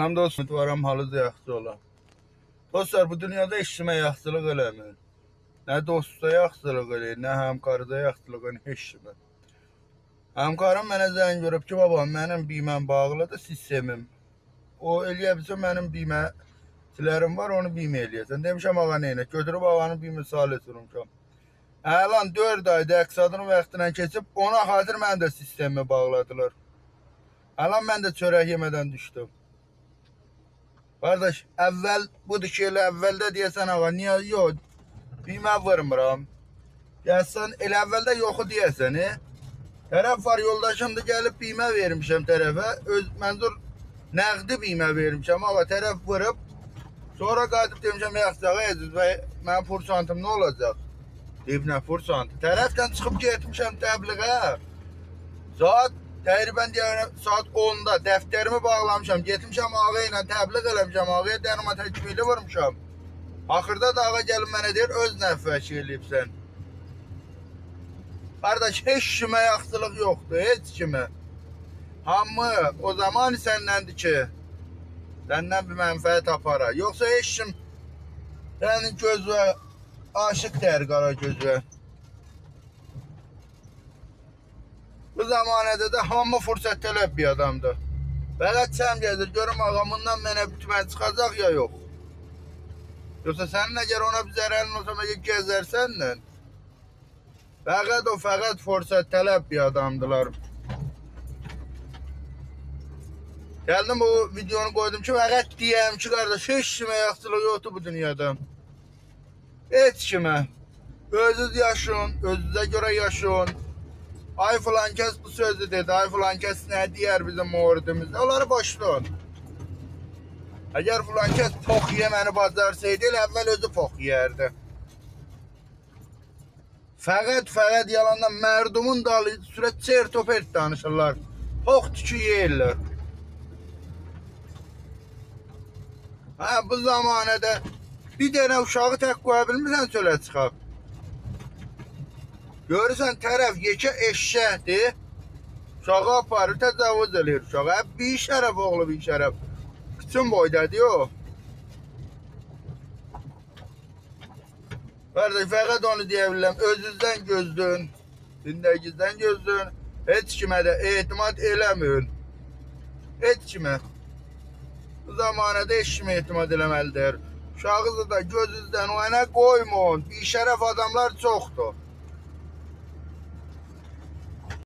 Salam dostum, ümidvaram halınız yaxşı ola. Dostlar, bu dünyada heç kimə yaxşılıq eləmir. Nə dosta yaxşılıq eləyir, nə həmkarda yaxşılıq eləyir, heç kimə. Həmkarım mənə zəng görüb ki, baba, mənim biməm bağlıdır, sistemim. O eləyə bilsə, mənim bimələrim var, onu bimə eləyəsən. Demişəm, ağa neynə, götürüb ağanın bimə salih sürmüşəm. Əlan 4 ayda əqsadının vaxtından keçib, ona xatir mən də sistemimi bağladılar. Əlan mən də çörək yemədən düşdüm. Kardeş, evvel budur ki, elə əvvəldə deyəsən ağa, niyə yox, bimə vurmuram. Gəlsən, elə əvvəldə yoxu deyəsən, tərəf var, yoldaşımdır, gəlib bimə vermişəm tərəfə, mənzur nəqdi bimə vermişəm, ağa, tərəf vurub, sonra qayıdıb demişəm, yaxşı ağa, Əziz bəy, mənim fursantım nə olacaq? Deyib, nə fursantı? Tərəfdən çıxıb getmişəm təbliğə, təqribən deyərəm, saat 10'da dəftərimi bağlamışam, getmişəm ağa ilə təbliğ eləmişəm, ağaya dənimə təkmili vurmuşam. Axırda da ağa gəlib mənə deyir, öz nəfəşi eləyibsən. Qardaş, heç kimə yaxşılıq yoxdur, heç kimə. Hamı o zaman səndəndir ki, səndən bir mənfəət apara. Yoxsa heç kim sənin gözvə aşıq dəyər qara gözvə. Bu zamanədə də hamı fürsət tələb bir adamdır. Fəqət sən gəzir, görüm ağamından mənə bütmən çıxacaq ya yox. Yoxsa sənin əgər ona bir zərərin olsa məgər gəzərsənlə. Fəqət fürsət tələb bir adamdılar. Gəldim bu videonu qoydum ki, fəqət deyəm ki, qardaş, heç kimə yaxşılıq yoxdur bu dünyada. Heç kimə. Özünüz yaşayın, özünüzə görə yaşayın. Ay filan kəs bu sözü dedi, ay filan kəs nə deyər bizim mövridimizdə, onları boşlayın. Əgər filan kəs pox yeməni bacarsaydı, elə əvvəl özü pox yeyərdi. Fəqət yalandan mərdumun dalı sürət çertopert danışırlar. Pox tükü yeyirlər. Bu zamanədə bir dənə uşağı tək qoya bilmirsən çölə çıxaq. Görürsən tərəf yekə eşşəkdir, uşağı aparır, təcavüz edir uşağı. Bir şərəf oğlu, bir şərəf. Bütün boydadır o. Qardaş, fəqət onu deyə bilirəm, özünüzdən gözlün, zindagizdən gözlün, heç kimə də etimad eləməyin. Heç kimə. Bu zamanədə heç kimə etimad eləməlidir. Uşağınızı da gözünüzdən o yana qoymayın, bir şərəf adamlar çoxdur.